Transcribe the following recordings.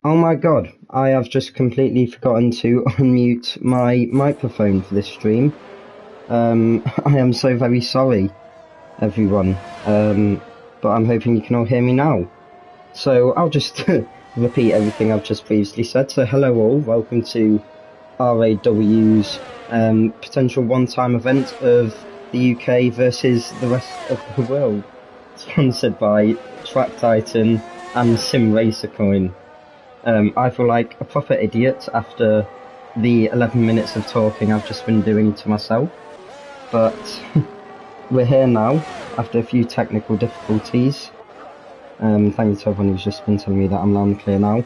Oh my god, I have just completely forgotten to unmute my microphone for this stream. I am so very sorry, everyone. But I'm hoping you can all hear me now. So I'll just repeat everything I've just previously said. So hello all, welcome to RAW's potential one-time event of the UK versus the rest of the world. Sponsored by Track Titan and Sim Racer Coin. I feel like a proper idiot after the 11 minutes of talking I've just been doing to myself. But we're here now after a few technical difficulties. Thank you to everyone who's just been telling me that I'm loud and clear now.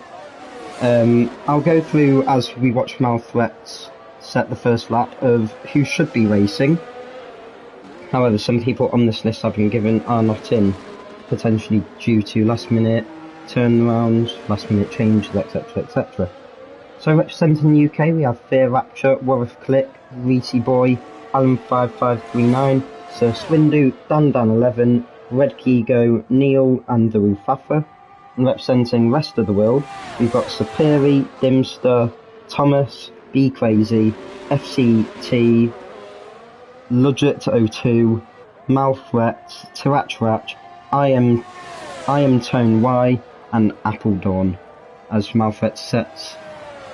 I'll go through as we watch Malthreats set the first lap of who should be racing. However, some people on this list I've been given are not in, potentially due to last minute turnarounds, last minute changes, etc, etc. So representing the UK we have Fear Rapture, Wareth Click, Reecy Boy, Alan5539, Sir Swindu, Dan11, Red Kigo, Neil and the Rufafa. And representing rest of the world we've got Sapiri, Dimster, Thomas, Be Crazy, FCT, Ludget02, Malthreats, Tirachrach, I am Tone Y, and Apple Dawn, as Malthreats sets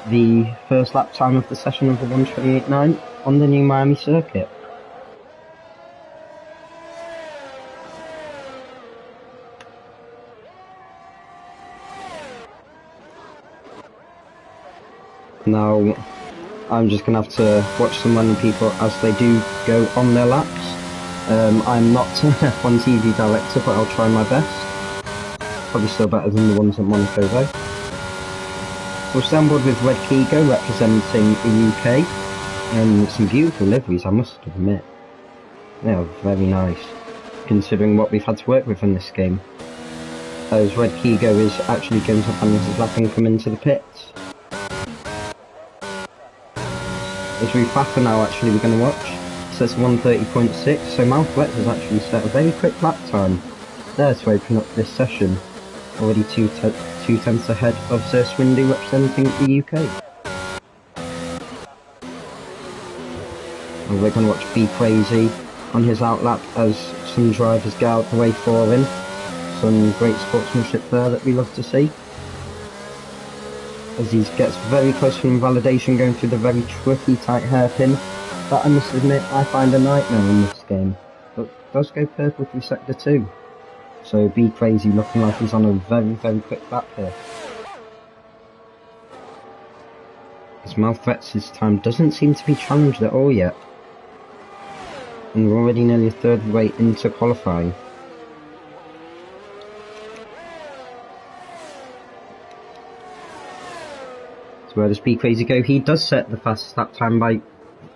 the first lap time of the session of the 128.9 on the new Miami circuit. Now, I'm just going to have to watch some random people as they do go on their laps. I'm not F1 TV director, but I'll try my best. Probably still better than the ones at Monaco though. We'll stay on board with Red Kigo representing the UK. Some beautiful liveries, I must admit. They are very nice, considering what we've had to work with in this game. As Red Kigo is actually going to hand his lap and come into the pits. As Rufafa now actually we're going to watch. It says 1:30.6, so Malthreats has actually set a very quick lap time there to open up this session. Already two tenths ahead of Sir Swindu representing the UK. And we're going to watch Be Crazy on his outlap as some drivers get out the way for him. Some great sportsmanship there that we love to see. As he gets very close to invalidation going through the very tricky tight hairpin that I must admit I find a nightmare in this game, but does go purple through sector 2. So Be Crazy looking like he's on a very quick lap here. As Malthreats' time doesn't seem to be challenged at all yet. And we're already nearly a third of the way into qualifying. So where does Be Crazy go? He does set the fastest lap time by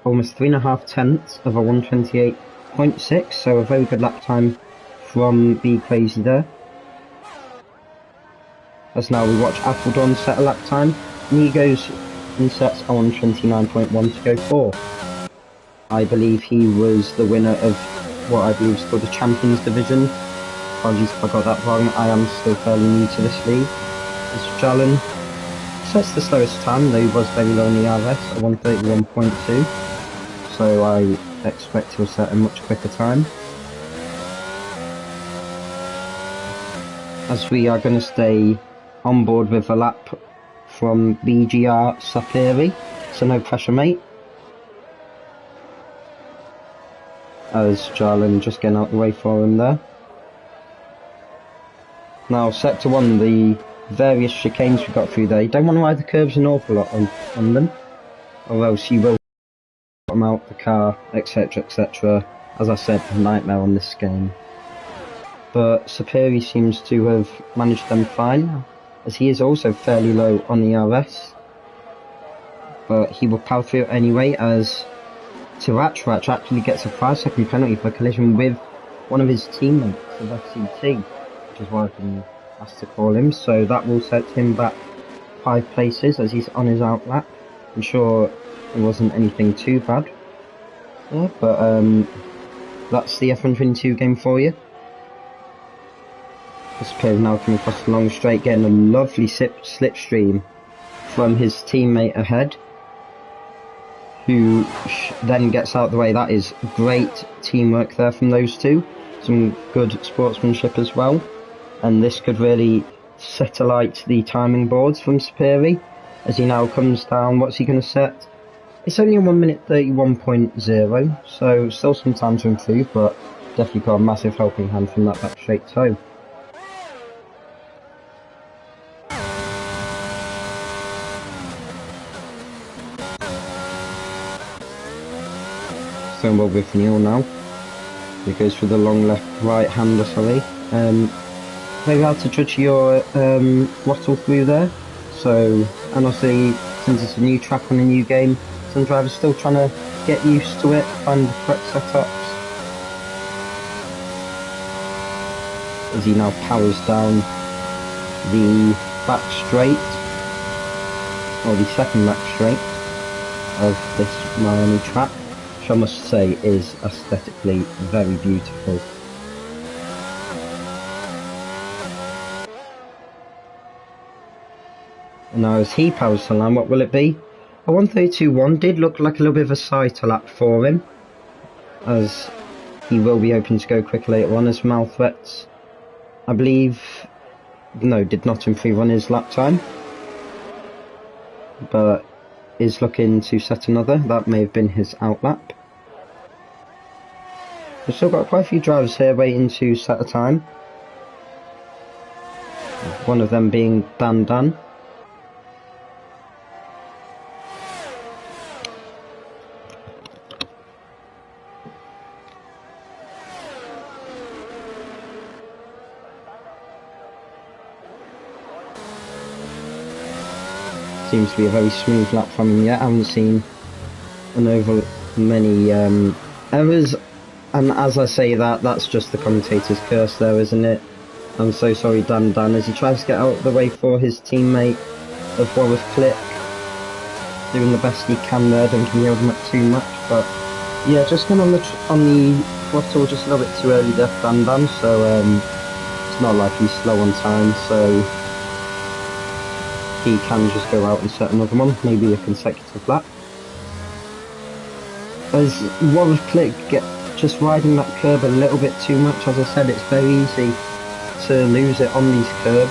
almost 3.5 tenths of a 128.6, so a very good lap time from Be Crazy there. As now we watch Apple Dawn set a lap time, and he goes and sets a 129.1 to go 4. I believe he was the winner of what I believe is called the Champions Division. Apologies if I got that wrong, I am still fairly new to this league. As Jalen sets the slowest time, though he was very low in the RS at 131.2, so I expect he'll set a much quicker time. As we are going to stay on board with a lap from BGR Sapiri, so no pressure mate. As Jarlin just getting out the way for him there. Now sector 1, the various chicanes we got through there, you don't want to ride the curves an awful lot on them, or else you will bottom out the car, etc, etc. As I said, a nightmare on this game. But Sapiri seems to have managed them fine, as he is also fairly low on the RS. But he will power through anyway, as Tirachrach actually gets a 5-second penalty for collision with one of his teammates of FCT, which is what I've been asked to call him, so that will set him back 5 places as he's on his outlap. I'm sure it wasn't anything too bad. Yeah, but that's the F122 game for you. Sapiri now coming across the long straight, getting a lovely slipstream from his teammate ahead, who then gets out the way. That is great teamwork there from those two. Some good sportsmanship as well. And this could really set alight the timing boards from Sapiri as he now comes down. What's he going to set? It's only a 1 minute 31.0, so still some time to improve, but definitely got a massive helping hand from that back straight toe. Stone well with Neil now. He goes for the long right hander, sorry. Very hard to judge your throttle through there. So, and obviously, since it's a new track on a new game, some drivers still trying to get used to it, find the correct setups. As he now powers down the back straight, or the second back straight of this Miami track, which I must say is aesthetically very beautiful. And now as he powers to line, what will it be? A 1:32.1 did look like a little bit of a sighter lap for him, as he will be hoping to go quicker later on, as Mal Threats, I believe, no, did not improve on his lap time, but is looking to set another. That may have been his outlap. We've still got quite a few drivers here waiting to set a time. One of them being Dan Dan. Seems to be a very smooth lap from him yet. I haven't seen an over many errors, and as I say that, that's just the commentator's curse there, isn't it? I'm so sorry, Dan Dan, as he tries to get out of the way for his teammate of Walworth Click, doing the best he can there. Don't can yield him up too much, but yeah, just going on the throttle just a little bit too early there for Dan Dan, so it's not like he's slow on time, so he can just go out and set another one, maybe a consecutive lap. As Walworth Click get just riding that curb a little bit too much. As I said, it's very easy to lose it on these curbs.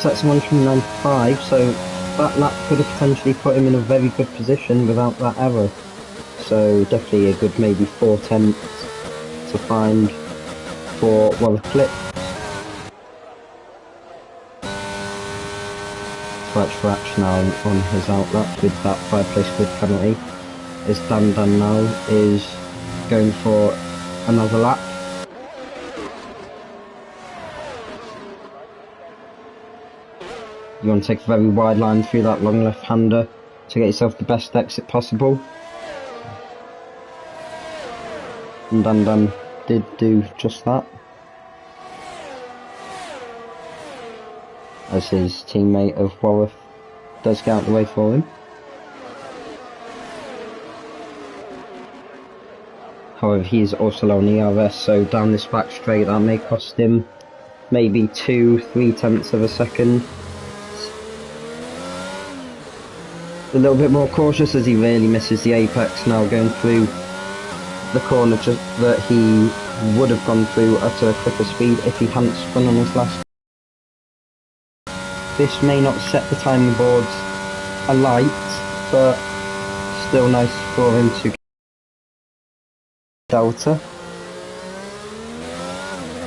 Sets 195, so that lap could have potentially put him in a very good position without that error. So definitely a good maybe 4 tenths to find for Walworth Click. Scratch now on his outlap with that 5 place grid penalty, as Dan Dan now is going for another lap. You want to take a very wide line through that long left hander to get yourself the best exit possible, and Dan Dan did do just that, as his teammate of Walworth does get out the way for him. However, he is also low on ERS, so down this back straight that may cost him maybe 2-3 tenths of a second. A little bit more cautious as he really misses the apex now, going through the corner just that he would have gone through at a quicker speed if he hadn't spun on his last. This may not set the timing boards alight, but still nice for him to get Delta.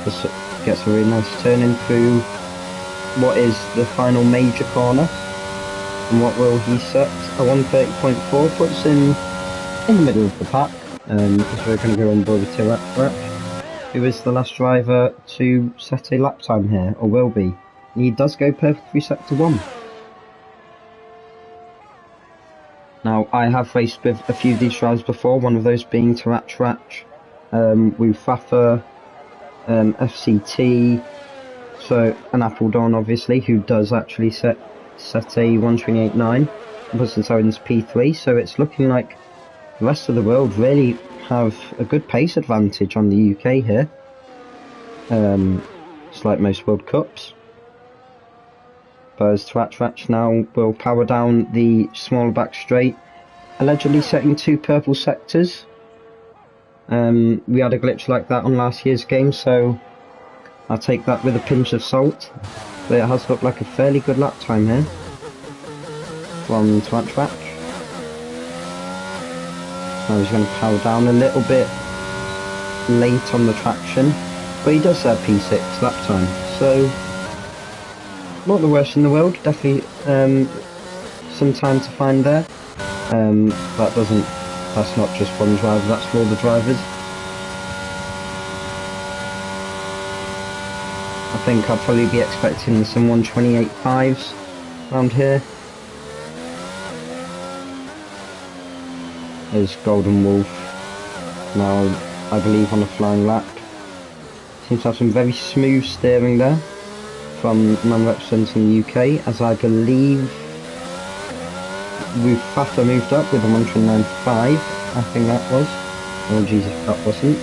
This gets a really nice turn in through what is the final major corner. And what will he set? A 1:30.4 puts him in the middle of the pack. Because we're going to go on board with Tirac, who is the last driver to set a lap time here, or will be. He does go perfect through sector 1. Now, I have raced with a few of these drivers before, one of those being Tirac, Wufafa, FCT, so an Appledon obviously, who does actually set a 1:28.9 and puts himself in P3, so it's looking like the rest of the world really have a good pace advantage on the UK here. just like most World Cups. But as Twatch now will power down the smaller back straight, allegedly setting 2 purple sectors. We had a glitch like that on last year's game, so I'll take that with a pinch of salt. But it has looked like a fairly good lap time here from Twatch. Now he's going to power down a little bit late on the traction, but he does set P6 lap time, so not the worst in the world. Definitely some time to find there. That's not just one driver, that's for all the drivers. I think I'll probably be expecting some 128.5s around here. There's Golden Wolf now, I believe, on a flying lap. Seems to have some very smooth steering there from the man representing the UK, as I believe Fafa moved up with a 129.5, I think that was. Oh Jesus, that wasn't.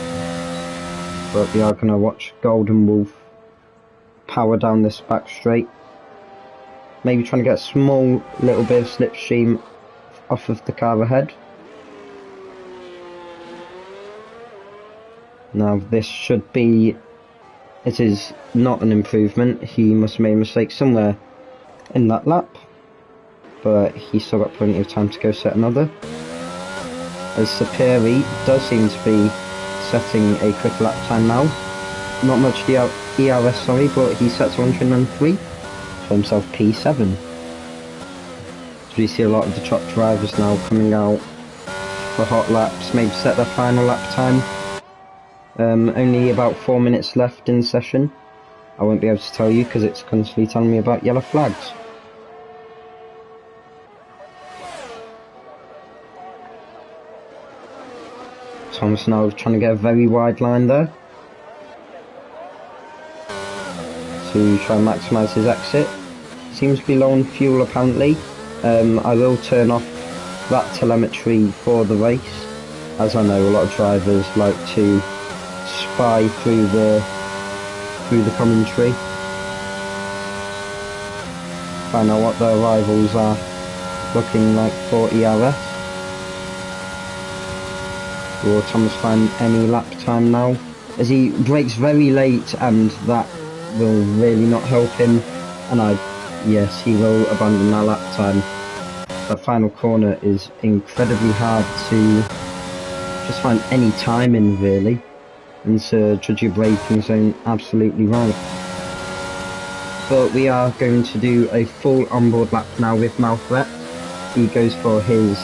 But we are going to watch Golden Wolf power down this back straight. Maybe trying to get a small little bit of slipstream off of the car ahead. Now this should be... It is not an improvement. He must have made a mistake somewhere in that lap. But he's still got plenty of time to go set another. As Sapiri does seem to be setting a quick lap time now. Not much ERS, sorry, but he sets 103 for himself P7. So we see a lot of the top drivers now coming out for hot laps, maybe set their final lap time. Only about 4 minutes left in session. I won't be able to tell you because it's constantly telling me about yellow flags. Thomas now trying to get a very wide line there to try and maximise his exit. Seems to be low on fuel apparently. I will turn off that telemetry for the race, as I know a lot of drivers like to spy through the commentary, find out what their rivals are looking like for ERS. Will Thomas find any lap time now, as he brakes very late, and that will really not help him, and yes, he will abandon that lap time. That final corner is incredibly hard to just find any time in, really, and Sir judge your braking zone absolutely right. But we are going to do a full onboard lap now with Malthret. He goes for his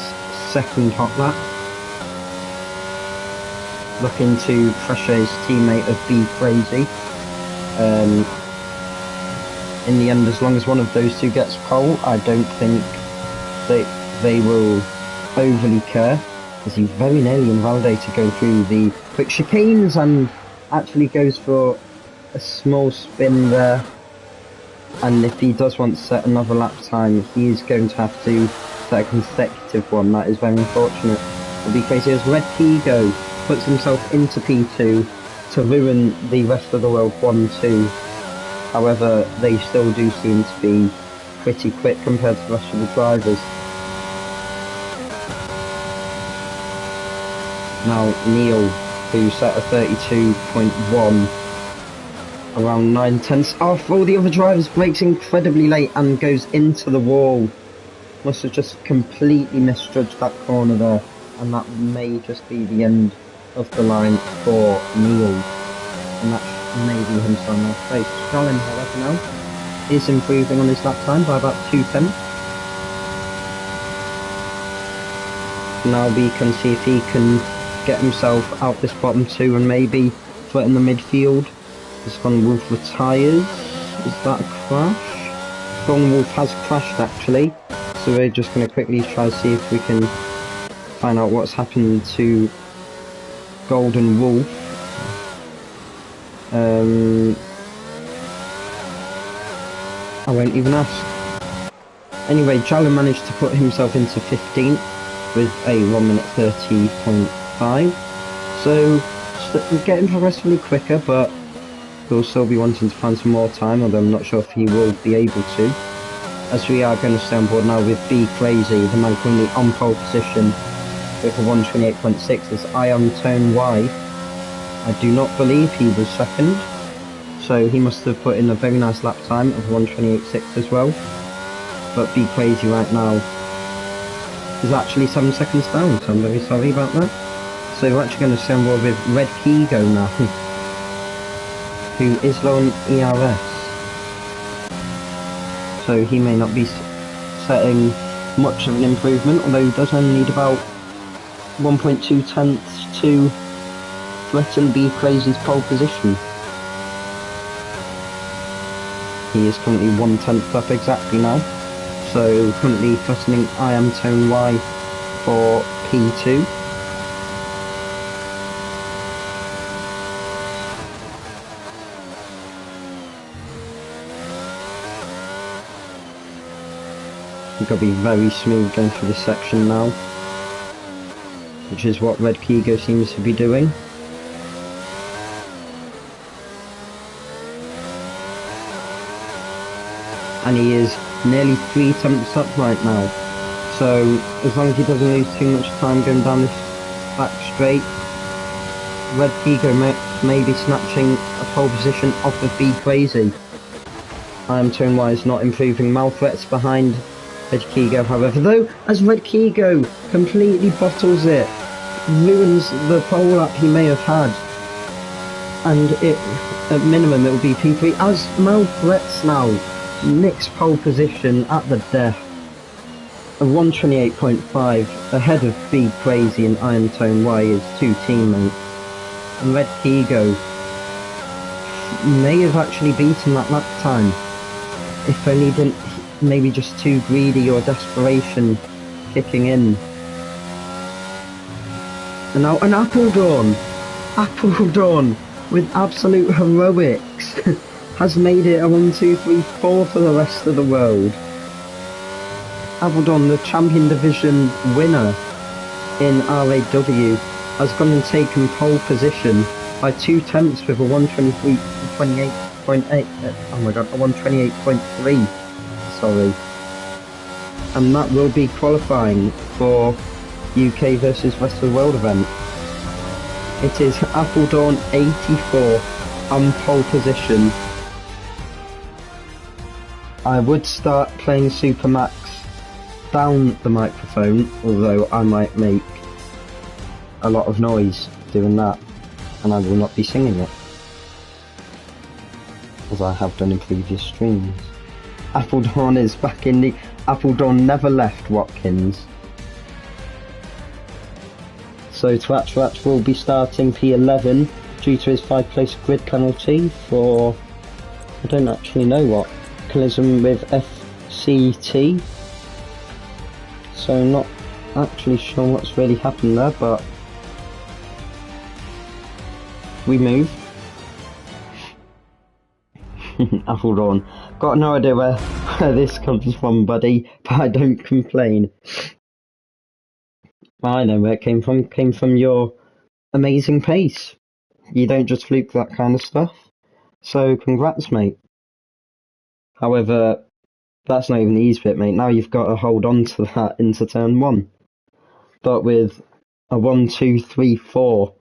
second hot lap, looking to pressure his teammate of Be Crazy. In the end, as long as one of those two gets pole, I don't think they will overly care, as he very nearly invalidated going through the quick chicanes and actually goes for a small spin there. And if he does want to set another lap time, he is going to have to set a consecutive one. That is very unfortunate. It'll be crazy as Red Kigo puts himself into P2 to ruin the rest of the world 1-2. However, they still do seem to be pretty quick compared to the rest of the drivers. Now Neil, who set a 32.1, around 9/10 off all the other drivers, brakes incredibly late and goes into the wall. Must have just completely misjudged that corner there, and that may just be the end of the line for Neil, and that may be him starting off race. Stalin, however, now is improving on his lap time by about 2/10. Now we can see if he can get himself out this bottom two and maybe threaten the midfield. This Golden Wolf retires. Is that a crash? Golden Wolf has crashed actually, so we're just going to quickly try to see if we can find out what's happened to Golden Wolf. I won't even ask. Anyway, Jalen managed to put himself into 15th with a 1 minute 30.5. So we're getting progressively quicker, but he'll still be wanting to find some more time, although I'm not sure if he will be able to. As we are going to stay on board now with Be Crazy, the man currently on pole position with a 128.6 as I Am Tone Y. I do not believe he was second, so he must have put in a very nice lap time of 128.6 as well. But Be Crazy right now is actually 7 seconds down, so I'm very sorry about that. So we're actually going to stay on board with Red Kigo now, who is low on ERS. So he may not be setting much of an improvement, although he does only need about 1.2 tenths to threaten Be Crazy's pole position. He is currently 1/10 up exactly now, so currently threatening I Am Tone Y for P2. You've got to be very smooth going through this section now, which is what Red Kigo seems to be doing. And he is nearly 3 tenths up right now, so as long as he doesn't lose too much time going down this back straight, Red Kigo may be snatching a pole position off of Be Crazy. I Am Tone Y is not improving. Malthreat's behind Red Kigo, however, though, as Red Kigo completely bottles it, ruins the pole lap he may have had, and at minimum it will be P3 as Malthreat's now nicks pole position at the death. A 128.5 ahead of Be Crazy and I Am Tone Y, his two teammates, and Red Kigo may have actually beaten that lap time if only didn't maybe just too greedy or desperation kicking in. And now an Appledorn with absolute heroics has made it a 1, 2, 3, 4 for the rest of the world. Appledorn, the Champion Division winner in RAW, has gone and taken pole position by 2 tenths with a 128.8. Oh my god, a 128.3. Sorry. And that will be qualifying for UK versus Rest of the World event. It is Appledorn 84 on pole position. I would start playing Super Max down the microphone, although I might make a lot of noise doing that, and I will not be singing it, as I have done in previous streams. Appledorn is back in the... Appledorn never left Watkins. So Twatch will be starting P11 due to his 5th place grid penalty for... I don't actually know what. Collision with FCT. So not actually sure what's really happened there, but we move. Appledorn. Got no idea where this comes from, buddy, but I don't complain. I know where it came from. It came from your amazing pace. You don't just fluke that kind of stuff. So congrats, mate. However, that's not even the easy bit, mate. Now you've got to hold on to that into turn 1. But with a 1, 2, 3, 4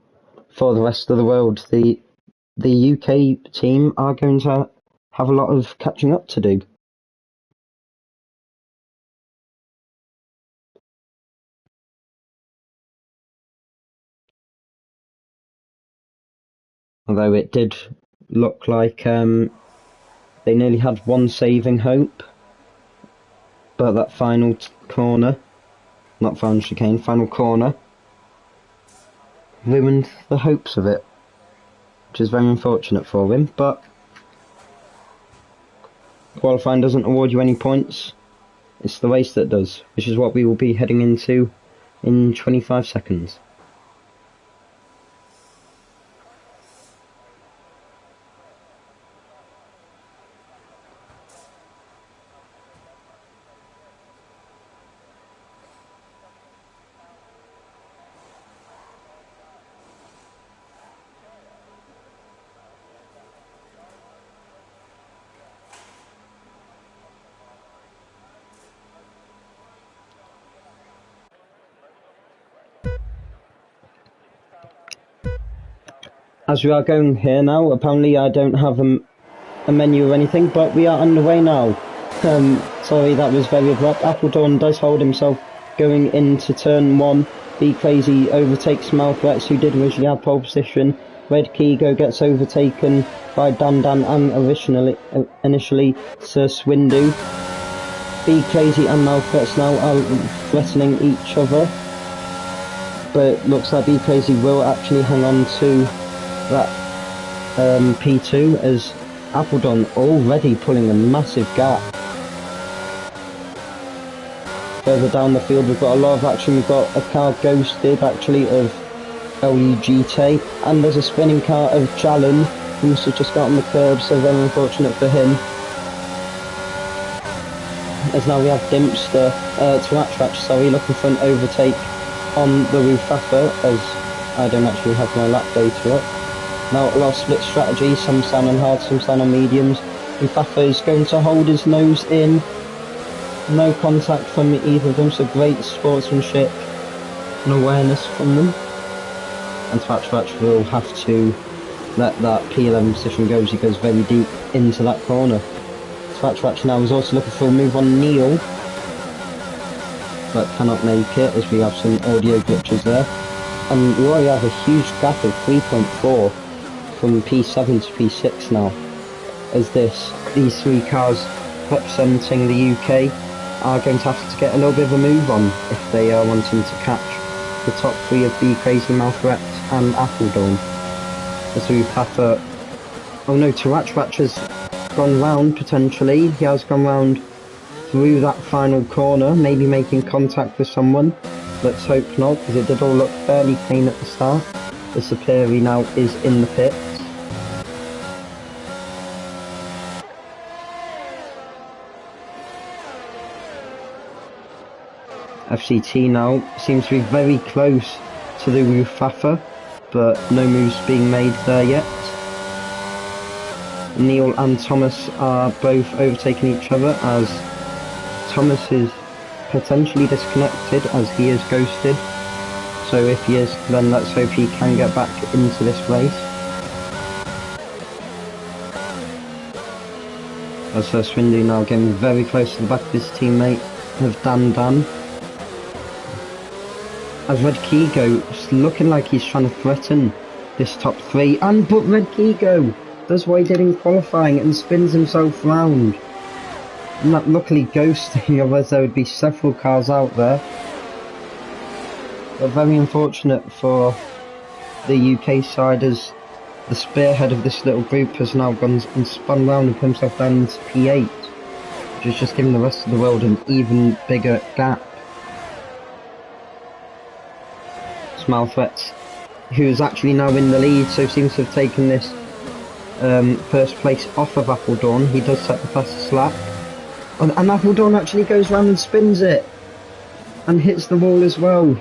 for the rest of the world, the UK team are going to have a lot of catching up to do. Although it did look like they nearly had one saving hope, but that final corner, not final chicane, final corner, ruined the hopes of it, which is very unfortunate for him, but qualifying doesn't award you any points, it's the race that does, which is what we will be heading into in 25 seconds. as we are going here now, apparently I don't have a menu or anything, but we are underway now. Sorry, that was very abrupt. Appledorn does hold himself going into turn 1. Be Crazy overtakes Malthreats, who did originally have pole position. Red Kigo gets overtaken by Dan Dan and initially Sir Swindu. Be Crazy and Malthreats now are threatening each other, but it looks like Be Crazy will actually hang on to that P2, as Appledorn already pulling a massive gap. Further down the field we've got a lot of action. We've got a car ghosted actually of LUGT, and there's a spinning car of Jalen, who's just got on the curb, so very unfortunate for him. As now we have Dimpster, sorry, looking for an overtake on the Rufafa, as I don't actually have my lap data up. Now a lot of split strategy, some stand on hard, some stand on mediums. Rufafa is going to hold his nose in. No contact from either of them, so great sportsmanship and awareness from them. And Twatch will have to let that P11 position go as he goes very deep into that corner. Twatch now is also looking for a move on Neil, but cannot make it as we have some audio glitches there. And we already have a huge gap of 3.4 from P7 to P6 now, as these three cars representing the UK are going to have to get a little bit of a move on if they are wanting to catch the top 3 of Be Crazy, Malthreats and Appledorn. As we've had oh no, Twatch has gone round potentially. He has gone round through that final corner, maybe making contact with someone. Let's hope not, because it did all look fairly clean at the start. The Superi now is in the pits. FCT now seems to be very close to the Rufafa, but no moves being made there yet. Neil and Thomas are both overtaking each other, as Thomas is potentially disconnected as he is ghosted. So if he is, then let's hope he can get back into this race. As Swindu now getting very close to the back of his teammate of Dan Dan. As Red Kigo is looking like he's trying to threaten this top 3, but Red Kigo does what he did in qualifying and spins himself round. Not luckily ghosting, otherwise there would be several cars out there. But very unfortunate for the UK side, as the spearhead of this little group has now gone and spun round and put himself down into P8, which is just giving the rest of the world an even bigger gap. Malthreats, who is actually now in the lead, so seems to have taken this first place off of Appledorn. He does set the fastest lap, and Appledorn actually goes round and spins it and hits the wall as well,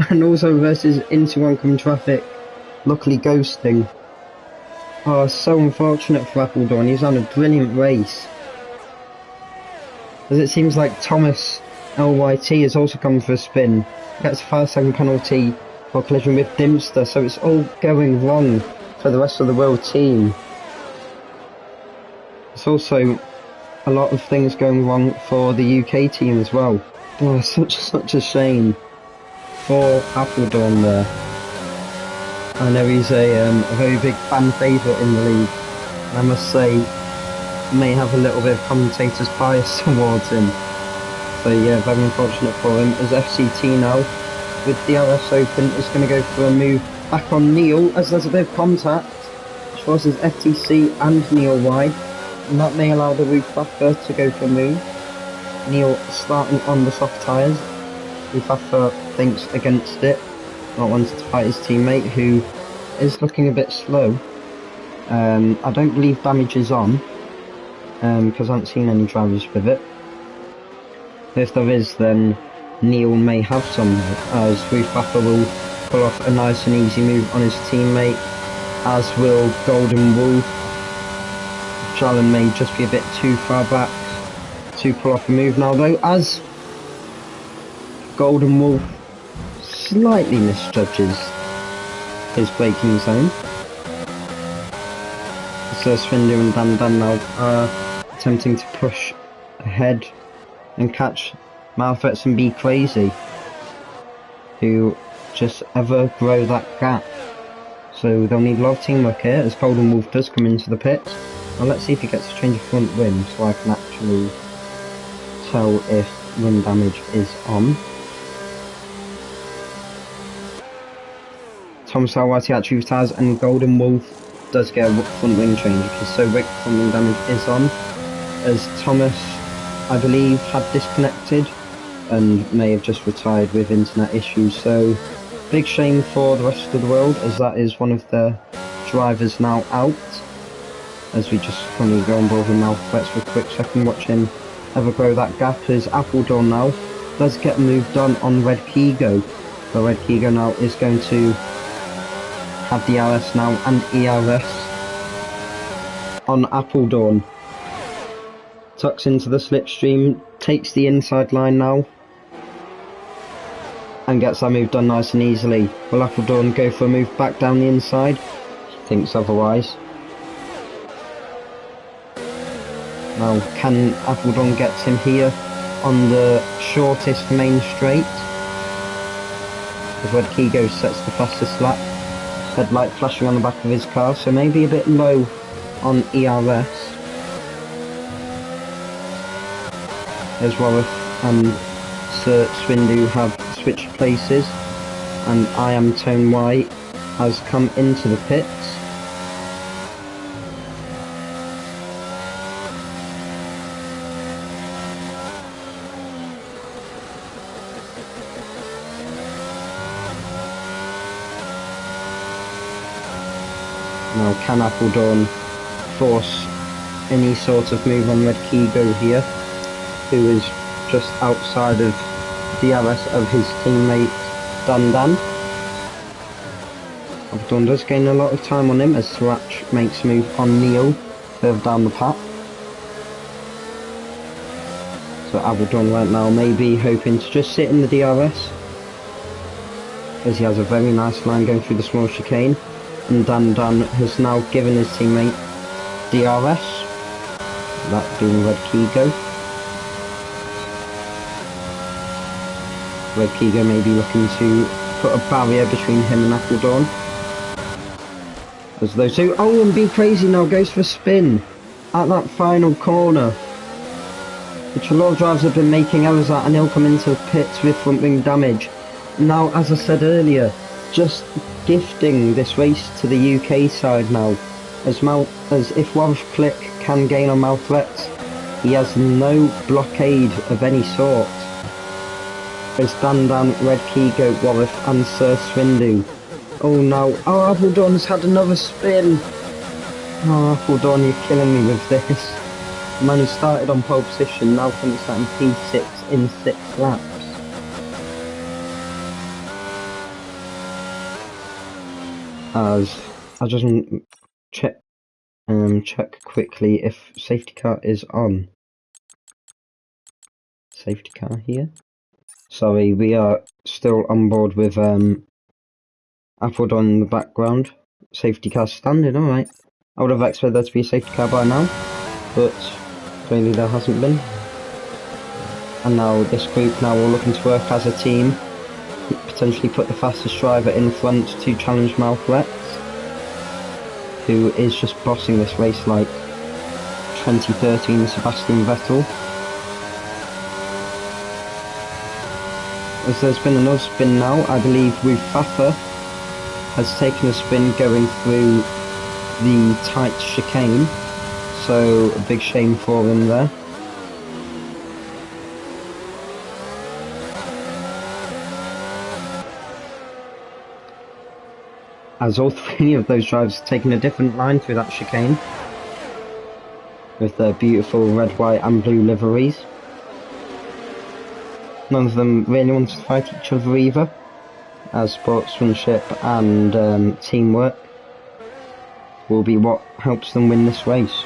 and also reverses into oncoming traffic, luckily ghosting. Oh, so unfortunate for Appledorn. He's on a brilliant race, as it seems like Thomas LYT has also come for a spin. Gets a 5-second penalty for collision with Dimpster, so it's all going wrong for the rest of the world team. There's also a lot of things going wrong for the UK team as well. Oh, such a shame for Appledorn there. I know he's a very big fan favourite in the league. I must say, may have a little bit of commentator's bias towards him. So yeah, very unfortunate for him, as FCT now, with the LS Open, is going to go for a move back on Neil, as there's a bit of contact, which forces FTC and Neil wide, and that may allow the Rufafa to go for a move. Neil starting on the soft tyres. Rufafa thinks against it, not wanting to fight his teammate, who is looking a bit slow. I don't believe damage is on, because I haven't seen any drivers with it. If there is, then Neil may have some, as Rufafa will pull off a nice and easy move on his teammate, as will Golden Wolf. Jalen may just be a bit too far back to pull off a move now though, as Golden Wolf slightly misjudges his braking zone. So Swindu and Dan Dan now are attempting to push ahead and catch Malthreats and Be Crazy, who just ever grow that gap. So they'll need a lot of teamwork here as Golden Wolf does come into the pit. Now let's see if he gets a change of front wing so I can actually tell if wind damage is on. Thomas Alwati actually retires and Golden Wolf does get a front wing change because so Rick front wing damage is on, as Thomas, I believe, had disconnected and may have just retired with internet issues. So big shame for the rest of the world, as that is one of the drivers now out. As we just currently go on board with Malthreats for a quick second, watch him ever grow that gap, as Appledorn now does get a move done on Red Kigo. But Red Kigo now is going to have the RS now and ERS on Appledorn. Tucks into the slipstream, takes the inside line now, and gets that move done nice and easily. Will Appledorn go for a move back down the inside? Thinks otherwise. Now, can Appledorn get him here on the shortest main straight? As Red Kigo sets the fastest lap. Headlight flashing on the back of his car, so maybe a bit low on ERS. As Wareth and Sir Swindu have switched places, and I Am Tone White has come into the pits. Now, can Appledorn force any sort of move on Red Kigo here, who is just outside of the RS of his teammate Dan Dan? Appledorn does gain a lot of time on him as Srach makes a move on Neil further down the path. So Appledorn right now may be hoping to just sit in the DRS, as he has a very nice line going through the small chicane. And Dan Dan has now given his teammate DRS, that being Red Kigo. Red Kigo may be looking to put a barrier between him and Appledorn. As those two, oh, and Be Crazy now goes for a spin at that final corner, which a lot of drivers have been making errors at, and he'll come into the pits with front wing damage. Now, as I said earlier, just gifting this race to the UK side now, as if Wareth Click can gain on Malthreats, he has no blockade of any sort. As Dan Dan, Red Kigo, Wareth and Sir Swindu. Oh no, oh, Appledorn has had another spin. Oh, Appledorn, you're killing me with this. The man who started on pole position now finished that in P6 in 6 laps. As I just check quickly if safety car is on. Safety car here. Sorry, we are still on board with Appledorn in the background. Safety car standing, alright. I would have expected there to be a safety car by now, but clearly there hasn't been. And now this group now all looking to work as a team, potentially put the fastest driver in front to challenge Malthreats, who is just bossing this race like 2013 Sebastian Vettel. As there's been another spin now, I believe Rufafa has taken a spin going through the tight chicane, so a big shame for him there. As all three of those drivers have taken a different line through that chicane, with their beautiful red, white and blue liveries. None of them really want to fight each other either, as sportsmanship and teamwork will be what helps them win this race.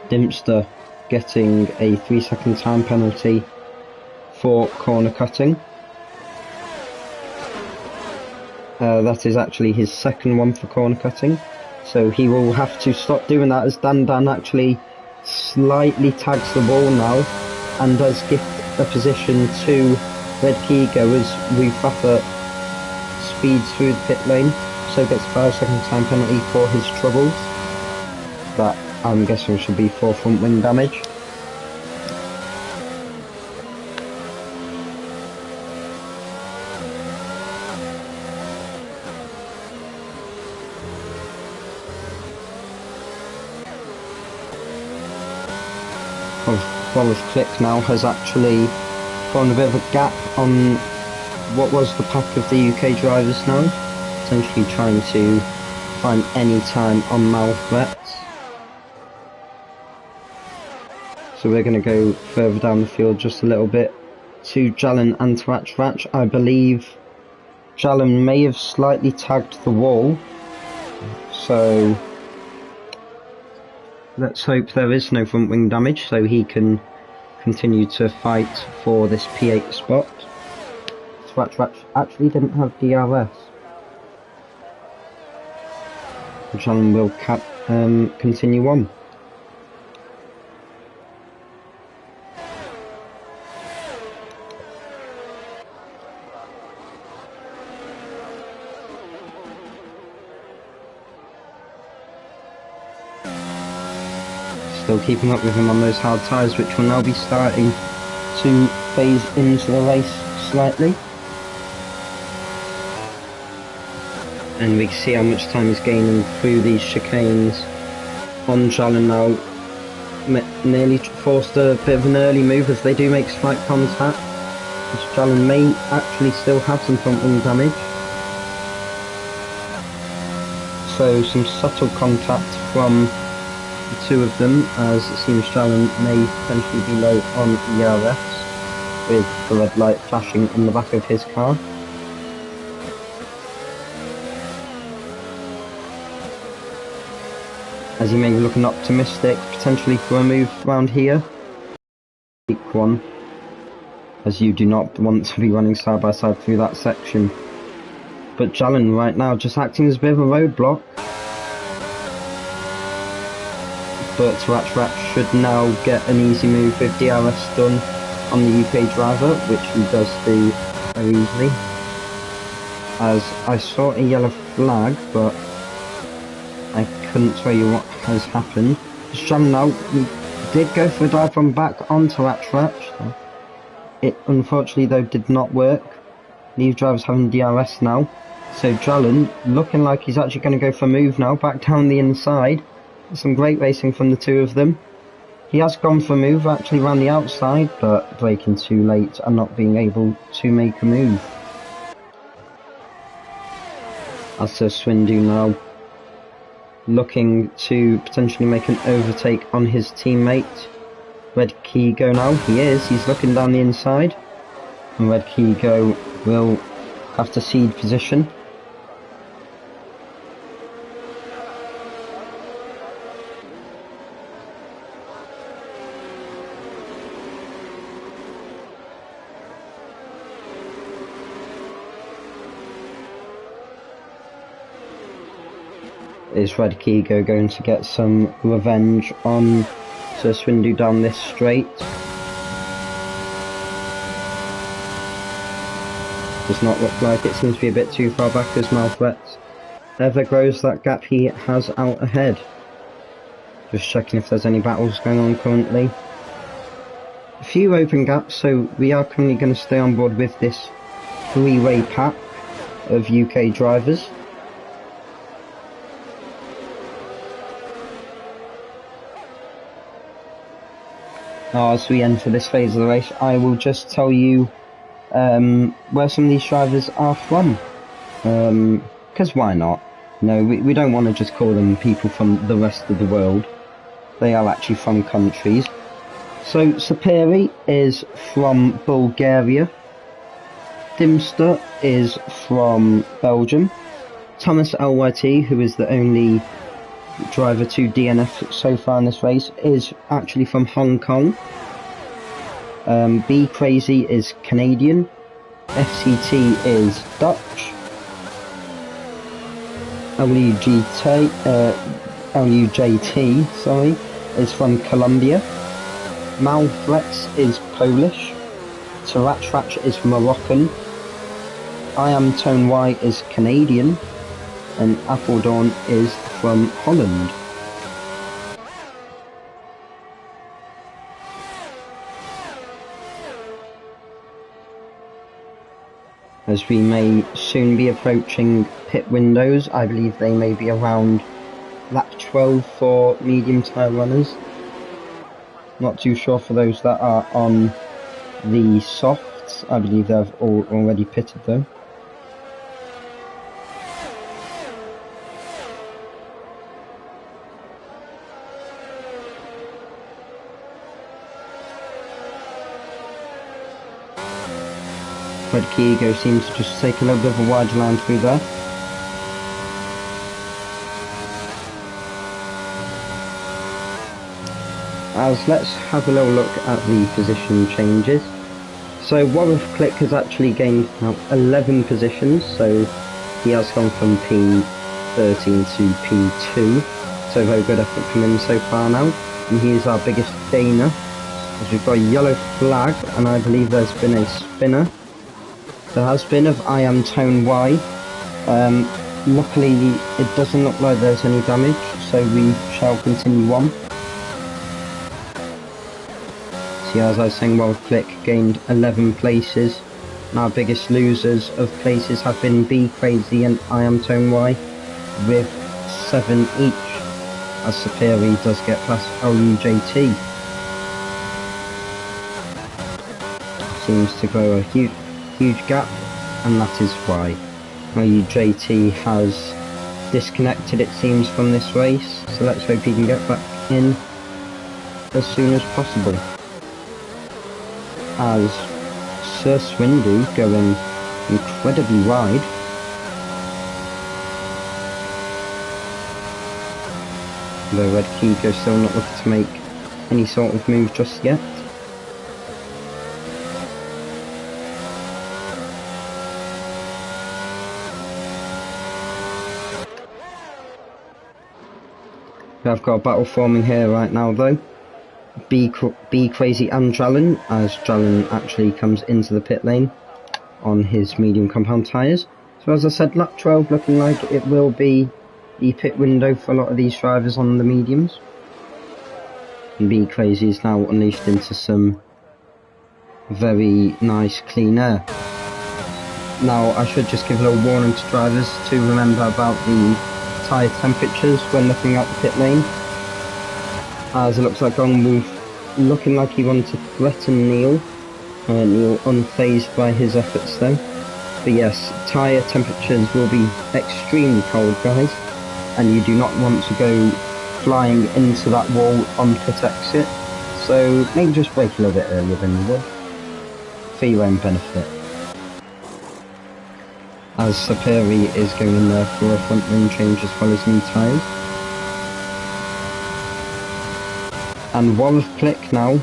Dempster getting a 3-second time penalty for corner cutting. That is actually his second one for corner cutting, So he will have to stop doing that as Dan actually slightly tags the wall now and does gift a position to Red Kigo as Rufafa speeds through the pit lane, so gets a 5-second time penalty for his troubles. That I'm guessing should be for front wing damage. Wallace Click now has actually found a bit of a gap on what was the pack of the UK drivers now, essentially trying to find any time on Malthreats. So we're going to go further down the field just a little bit to Jalen and Ratch. I believe Jalen may have slightly tagged the wall, so let's hope there is no front wing damage so he can continue to fight for this P8 spot. Ratch actually didn't have DRS. Jalen will continue on. Still keeping up with him on those hard tyres, which will now be starting to phase into the race slightly. And we can see how much time he's gaining through these chicanes on Jalen now. Nearly forced a bit of an early move as they do make slight contact. Jalen may actually still have some front wing damage. So some subtle contact from the two of them, as it seems Jalen may potentially be low on ERS with the red light flashing in the back of his car. As he may be looking optimistic potentially for a move around here. Take one, as you do not want to be running side by side through that section. But Jalen right now just acting as a bit of a roadblock. But Ratch should now get an easy move with DRS done on the UK driver, which he does do very easily. As I saw a yellow flag, but I couldn't tell you what has happened. Jalen now did go for a dive from back onto Ratch. It unfortunately though did not work. These drivers having DRS now. So Jalen looking like he's actually going to go for a move now, back down the inside. Some great racing from the two of them. He has gone for a move, actually ran the outside, but braking too late and not being able to make a move. As to Swindu now, looking to potentially make an overtake on his teammate. Red Kigo now, he's looking down the inside. And Red Kigo will have to cede position. Is Red Kigo going to get some revenge on Sir Swindu down this straight? Does not look like it, seems to be a bit too far back as Malthreats ever grows that gap he has out ahead. Just checking if there's any battles going on currently. A few open gaps, so we are currently going to stay on board with this three-way pack of UK drivers. Now, as we enter this phase of the race, I will just tell you where some of these drivers are from. Because why not? No, we don't want to just call them people from the rest of the world. They are actually from countries. So, Sapiri is from Bulgaria. Dimster is from Belgium. Thomas LYT, who is the only driver to DNF so far in this race, is actually from Hong Kong. B Crazy is Canadian. FCT is Dutch. LUJT, sorry, is from Colombia. Malfrex is Polish. Tarachratch is Moroccan. I Am Tone Y is Canadian. And Appledorn is from Holland. As we may soon be approaching pit windows, I believe they may be around lap 12 for medium tyre runners. Not too sure for those that are on the softs. I believe they've already pitted though. Red Kiego seems to just take a little bit of a wide line through there. As let's have a little look at the position changes. So Warwick Click has actually gained now 11 positions, so he has gone from P13 to P2. So very good effort from him so far now, and he is our biggest gainer. As we've got a yellow flag, and I believe there's been a spinner. There has been of I Am Tone Y. Luckily it doesn't look like there's any damage, so we shall continue on. See, as I was saying, World Click gained 11 places, and our biggest losers of places have been Be Crazy and I Am Tone Y, with 7 each, as Sapiri does get past LUJT. Seems to go a huge gap, and that is why LUJT has disconnected, it seems, from this race, so let's hope he can get back in as soon as possible. As Sir Swindu going incredibly wide. The Red Kiego still not looking to make any sort of move just yet. I've got a battle forming here right now though. Be Crazy and Drallin, as Drallin actually comes into the pit lane on his medium compound tyres. So as I said, lap 12 looking like it will be the pit window for a lot of these drivers on the mediums. And Be Crazy is now unleashed into some very nice clean air. Now I should just give a little warning to drivers to remember about the tyre temperatures when looking at the pit lane, as it looks like Gong Wolf looking like he wanted to threaten Neil. Neil unfazed by his efforts though. But yes, tyre temperatures will be extremely cold, guys, and you do not want to go flying into that wall on pit exit, so maybe just brake a little bit earlier than you would, for your own benefit. As Sapiri is going in there for a front wing change as well as new tyres. And Warwick Click now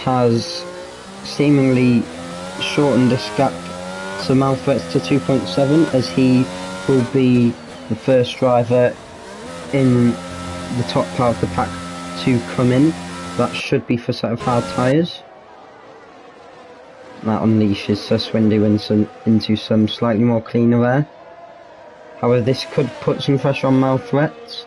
has seemingly shortened this gap to Malfrex to 2.7, as he will be the first driver in the top part of the pack to come in. That should be for set of hard tyres. That unleashes Sir Swindu into some slightly more cleaner air. However, this could put some pressure on Malfrex,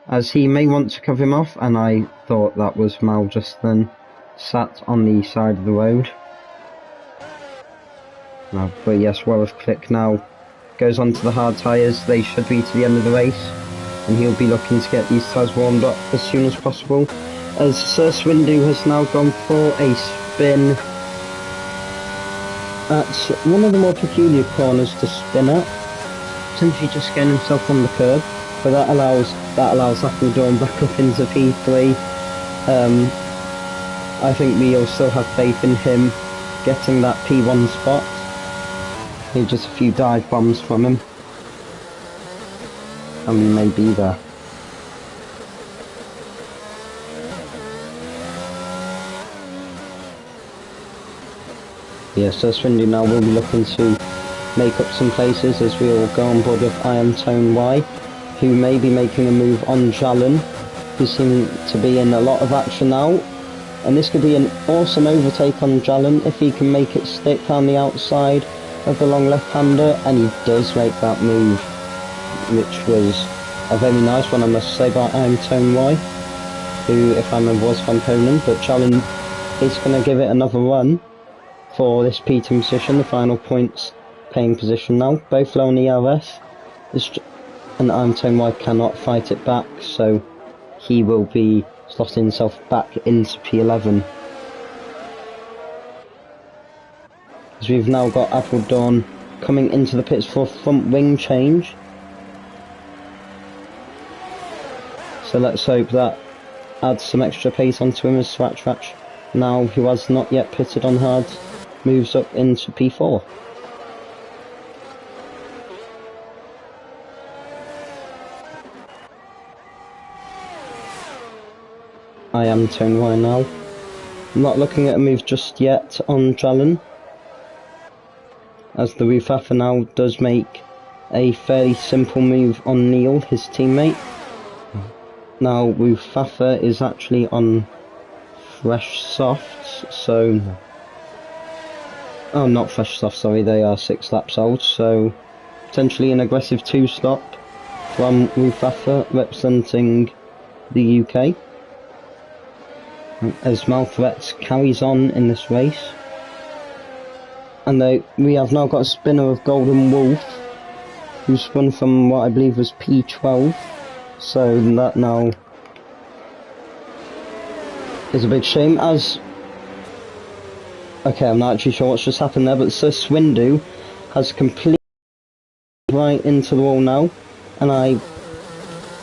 as he may want to cover him off, and I thought that was Mal just then sat on the side of the road. But yes, Warwick Click now goes on to the hard tyres. They should be to the end of the race, and he'll be looking to get these tyres warmed up as soon as possible, as Sir Swindu has now gone for a spin at one of the more peculiar corners to spin at, simply just getting himself on the curb. But that allows Appledorn back up into P3. I think we'll still have faith in him getting that P1 spot. Need just a few dive bombs from him, and we may be there. Yeah, so Swindu now will be looking to make up some places as we all go on board with Iron Y, who may be making a move on Jalen, who seem to be in a lot of action now. And this could be an awesome overtake on Jalen if he can make it stick on the outside of the long left-hander, and he does make that move, which was a very nice one, I must say, by Iron Y, who, if I remember, was Van Ponen, but Jalen is going to give it another run for this P10 position, the final points paying position now. Both low on ERS, and Iron Y cannot fight it back, so he will be slotting himself back into P11. As we've now got Apple Dawn coming into the pits for a front wing change. So let's hope that adds some extra pace onto him as Swatch now, who has not yet pitted on hard, moves up into P4. I am Tone Y now. I'm not looking at a move just yet on Jalen, as the Rufafa now does make a fairly simple move on Neil, his teammate. Now Rufafa is actually on fresh softs, so... Oh, not fresh softs, sorry, they are 6 laps old, so potentially an aggressive 2-stop from Rufafa representing the UK. As Malthreats carries on in this race. And we have now got a spinner of Golden Wolf, who spun from what I believe was P12, so that now is a big shame, as... Okay, I'm not actually sure what's just happened there, but Sir Swindu has completely right into the wall now, and I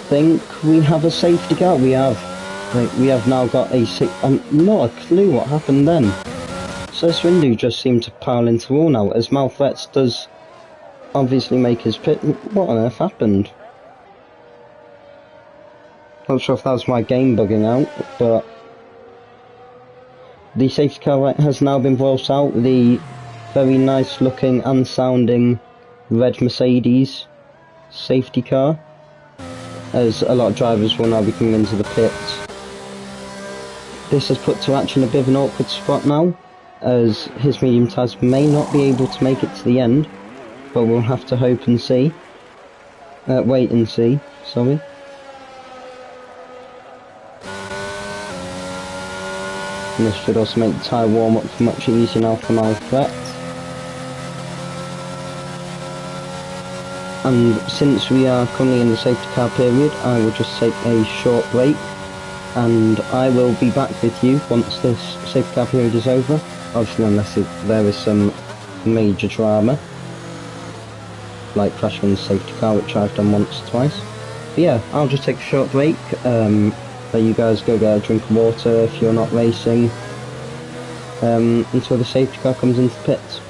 think we have a safety car. We have now got a not a clue what happened then. Sir Swindu just seemed to pile into the wall now, as Malthreats does obviously make his pit. What on earth happened? Not sure if that was my game bugging out, but the safety car has now been brought out, the very nice looking and sounding red Mercedes safety car, as a lot of drivers will now be coming into the pits. This has put Tarach in a bit of an awkward spot now, as his medium tyres may not be able to make it to the end, but we'll have to hope and see. Wait and see, sorry. And this should also make the tyre warm up much easier now for Malthreats. And since we are currently in the safety car period, I will just take a short break, and I will be back with you once this safety car period is over, obviously unless there is some major drama, like crashing in the safety car, which I've done once or twice. But yeah, I'll just take a short break, let you guys go get a drink of water if you're not racing, until the safety car comes into the pits.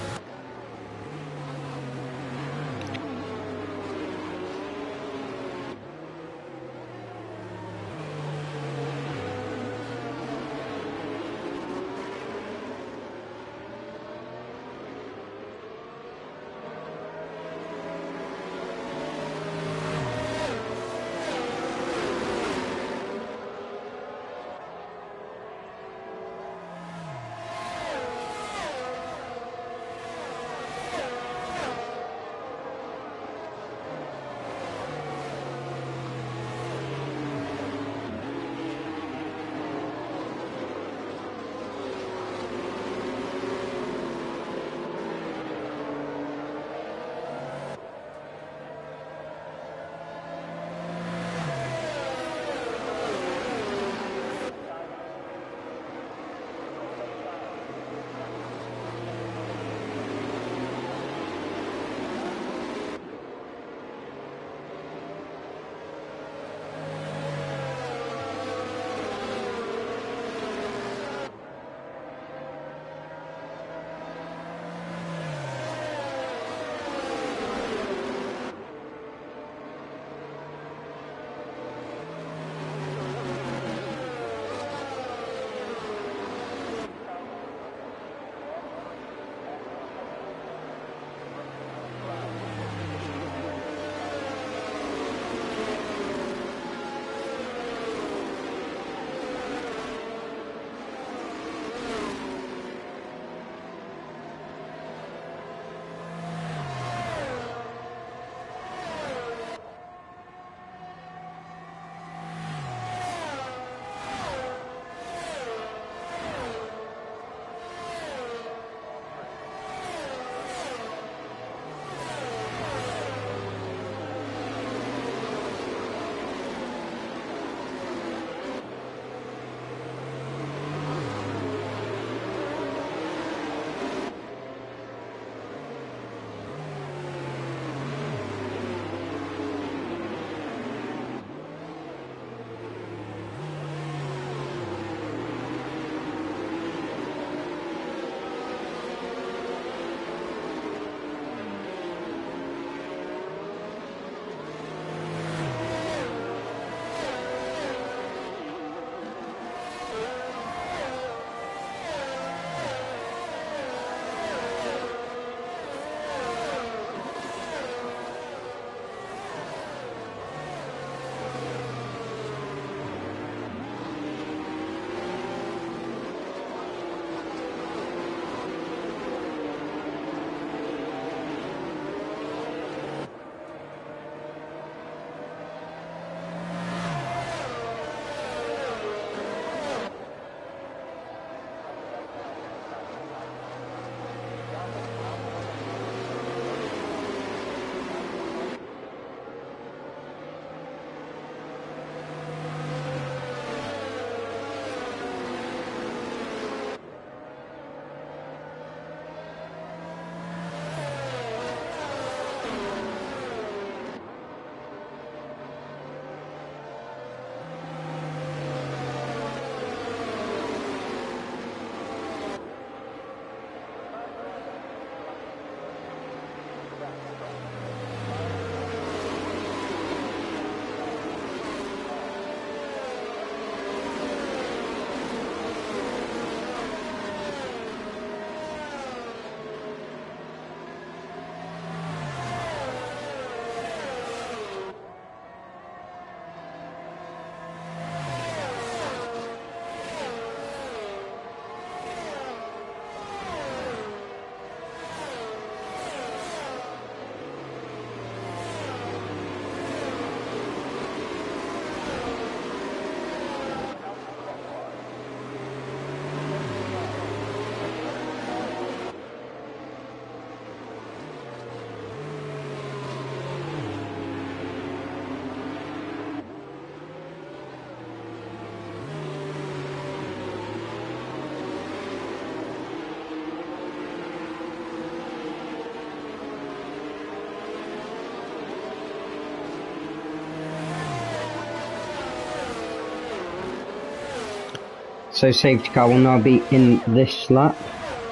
So safety car will now be in this lap,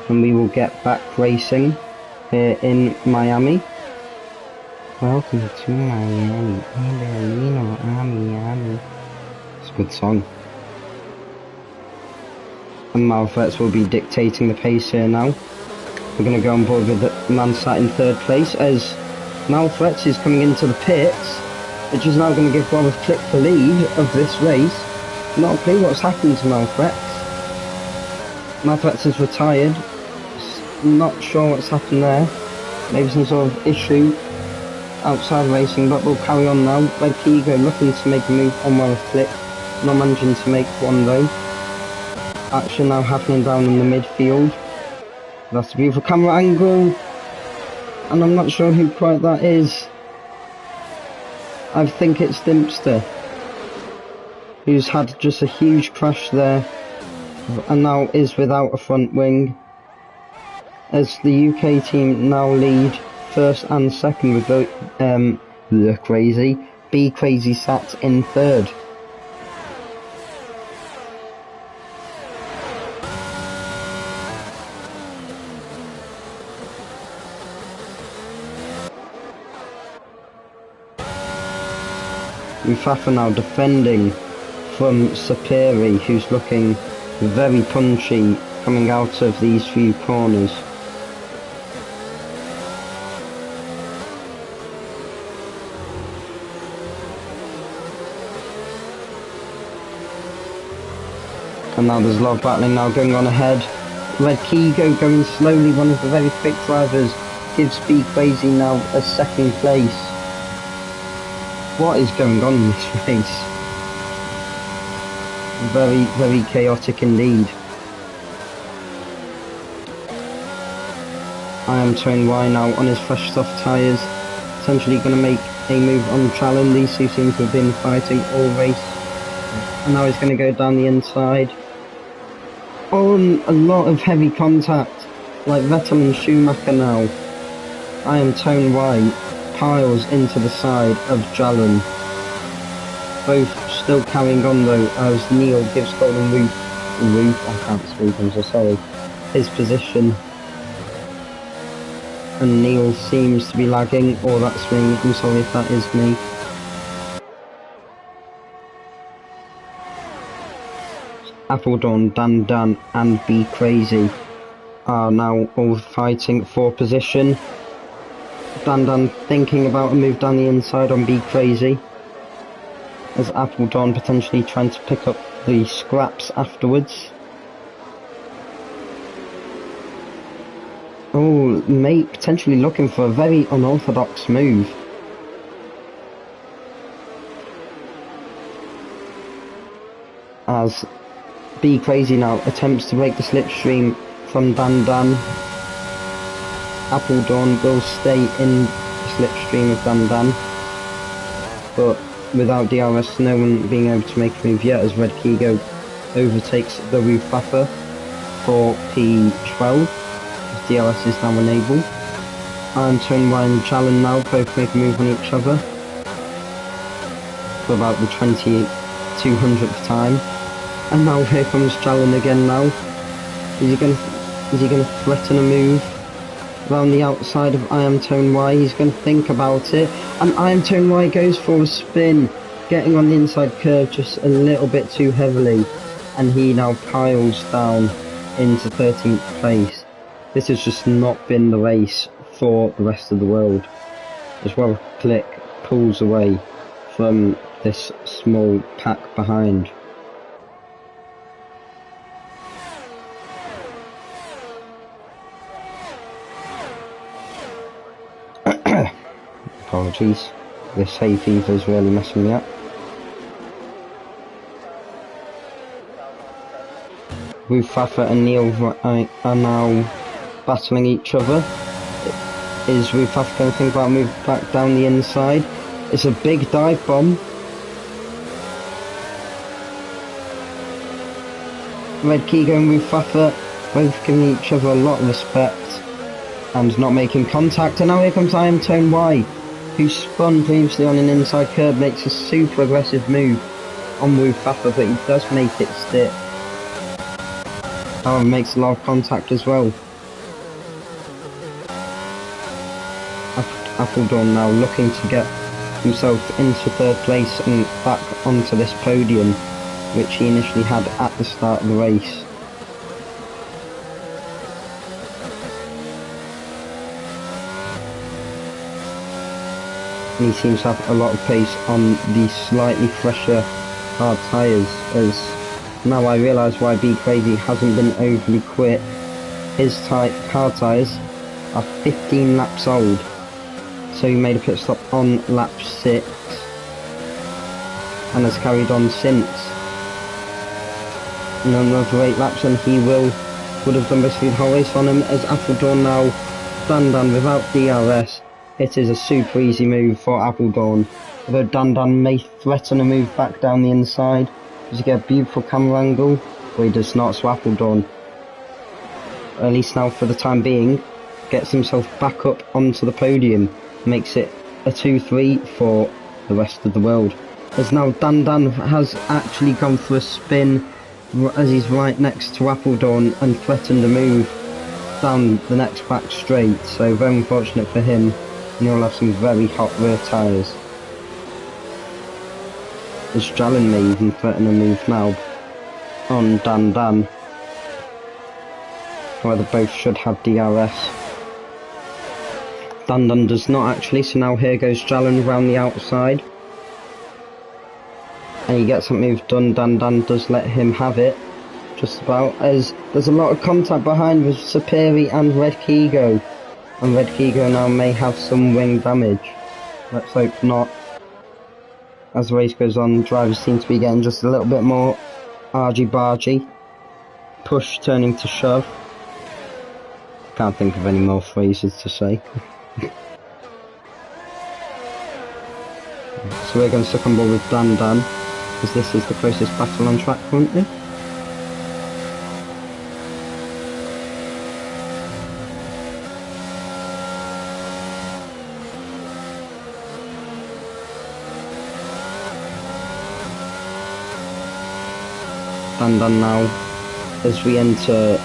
and we will get back racing here in Miami. Welcome to Miami, Miami. It's a good song. And Malfrets will be dictating the pace here now. We're going to go on board with the man sat in third place as Malfrets is coming into the pits, which is now going to give Boris Click the lead of this race. Not a clue what's happened to Malfrets. Malfrets is retired. Not sure what's happened there. Maybe some sort of issue outside racing, but we'll carry on now. Red Kigo looking to make a move on Boris Click. Not managing to make one though. Action now happening down in the midfield. That's a beautiful camera angle, and I'm not sure who quite that is. I think it's Dimpster, who's had just a huge crash there, and now is without a front wing. As the UK team now lead first and second with the Crazy, Be Crazy sat in third. Mufafa now defending from Sapiri, who's looking very punchy coming out of these few corners. And now there's a lot of battling now going on ahead. Red Kigo going slowly, one of the very quick drivers, gives Be Crazy now a second place. What is going on in this race? Very, very chaotic indeed. I am Tone Y now on his fresh soft tyres, essentially going to make a move on Challen. These two seem to have been fighting all race, and now he's going to go down the inside. On a lot of heavy contact, like Vettel and Schumacher now. I am Tone Y piles into the side of Jalen. Both still carrying on though, as Neil gives Golden Roof, I can't speak, I'm so sorry, his position. And Neil seems to be lagging, or that's me, I'm sorry if that is me. Appledorn, Dan and Be Crazy are now all fighting for position. Dan thinking about a move down the inside on Be Crazy, as Appledorn potentially trying to pick up the scraps afterwards. Oh, mate potentially looking for a very unorthodox move. As Be Crazy now attempts to break the slipstream from Dan. Appledorn will stay in the slipstream of Dan, but without DRS, no one being able to make a move yet, as Red Kigo overtakes the Rufaffa for P12. As DRS is now enabled. And Tone Y and Challen now both make a move on each other for about the 200th time. And now here comes Challen again now. Is he gonna threaten a move around the outside of I Am Tone Y? He's going to think about it, and I Am Tone Y goes for a spin, getting on the inside curve just a little bit too heavily, and he now piles down into 13th place. This has just not been the race for the rest of the world, as well. Click pulls away from this small pack behind. Apologies, this hay fever is really messing me up. Rufaffa and Neil are now battling each other. Is Rufaffa going to think about a move back down the inside? It's a big dive bomb. Red Kigo and Rufaffa both giving each other a lot of respect and not making contact, and now here comes I Am Tone Y, who spun previously on an inside curb, makes a super aggressive move on Rufaffa, but he does make it stick. However, makes a lot of contact as well. Appledorn now looking to get himself into third place and back onto this podium, which he initially had at the start of the race. And he seems to have a lot of pace on the slightly fresher hard tyres, as now I realise why Be Crazy hasn't been overly quick. His hard tyres are 15 laps old, so he made a pit stop on lap 6 and has carried on since. And another 8 laps and he would have done basically the whole race on him, as Appledorn now Dandan without DRS. It is a super easy move for Appledorn, although Dandan may threaten a move back down the inside, as you get a beautiful camera angle, but he does not, so Appledorn, at least now for the time being, gets himself back up onto the podium, makes it a 2-3 for the rest of the world. As now Dandan has actually gone for a spin as he's right next to Appledorn and threatened a move down the next back straight, so very unfortunate for him. And he'll have some very hot rear tyres. As Jalen may even threaten a move now on Dandan. However, both should have DRS. Dandan does not actually, so now here goes Jalen around the outside. And he gets that move done. Dandan does let him have it, just about, as there's a lot of contact behind with Sapiri and Red Kigo. And Red Kigo now may have some wing damage. Let's hope not. As the race goes on, drivers seem to be getting just a little bit more argy-bargy. Push turning to shove. Can't think of any more phrases to say. So we're going to stick on board with Dandan, as this is the closest battle on track currently. Dandan now, as we enter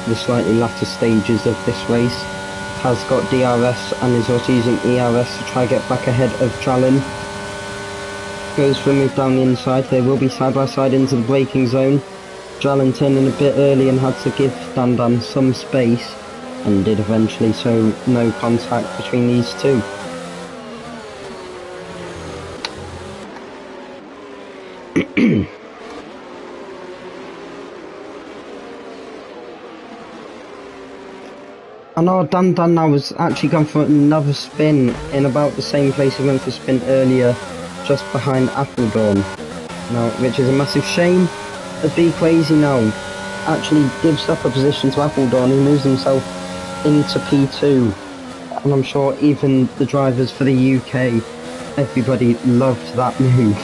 the slightly latter stages of this race, has got DRS and is also using ERS to try to get back ahead of Jalen. Goes for a move down the inside. They will be side by side into the braking zone. Jalen turned in a bit early and had to give Dandan some space, and did eventually, so no contact between these two. I know Dandan now has actually gone for another spin in about the same place he went for a spin earlier, just behind Appledorn. Now, which is a massive shame, as Be Crazy now actually gives up a position to Appledorn. He moves himself into P2, and I'm sure even the drivers for the UK, everybody loved that move.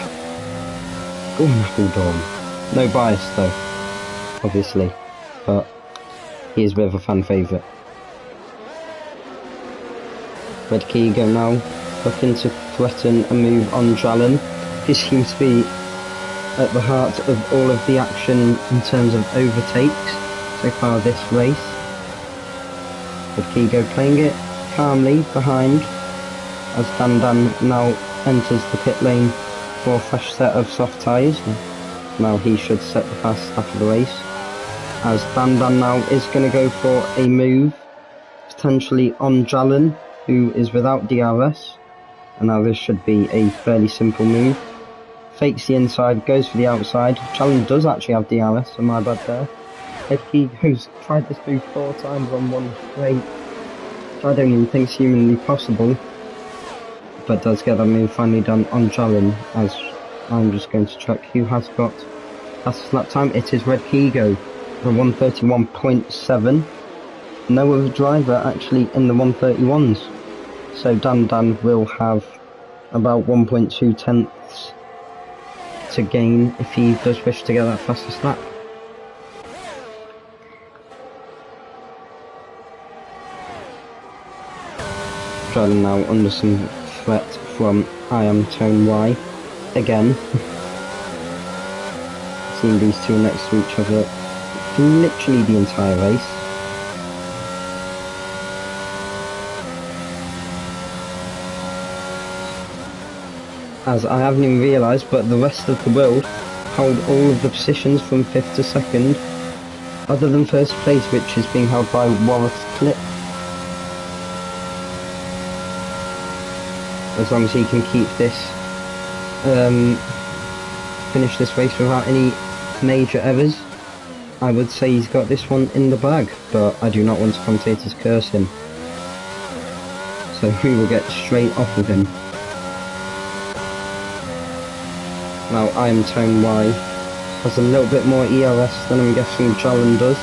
Go on, Appledorn. No bias though, obviously, but he is a bit of a fan favourite. Red Kigo now looking to threaten a move on Jalen. He seems to be at the heart of all of the action in terms of overtakes so far this race. Red Kigo playing it calmly behind as Dandan now enters the pit lane for a fresh set of soft tyres. Now he should set the fast after the race, as Dandan now is going to go for a move potentially on Jalen, who is without DRS, and now this should be a fairly simple move. Fakes the inside, goes for the outside. Jalen does actually have DRS, so my bad there. Red Kigo's tried this move 4 times on one straight, which I don't even think is humanly possible, but does get that move finally done on Jalen, as I'm just going to check who has got fastest lap time. It is Red Kigo for 131.7. No other driver actually in the 131s. So Dandan will have about 1.2 tenths to gain if he does wish to get that fastest lap. Jalen now under some threat from I Am Tone Y again. Seeing these two next to each other literally the entire race. As I haven't even realised, but the rest of the world hold all of the positions from 5th to 2nd, other than 1st place, which is being held by Wareth Clip. As long as he can keep this, finish this race without any major errors, I would say he's got this one in the bag, but I do not want to commentators curse him. So we will get straight off with him. Now I Am Tone Y has a little bit more ERS than I'm guessing Jalen does,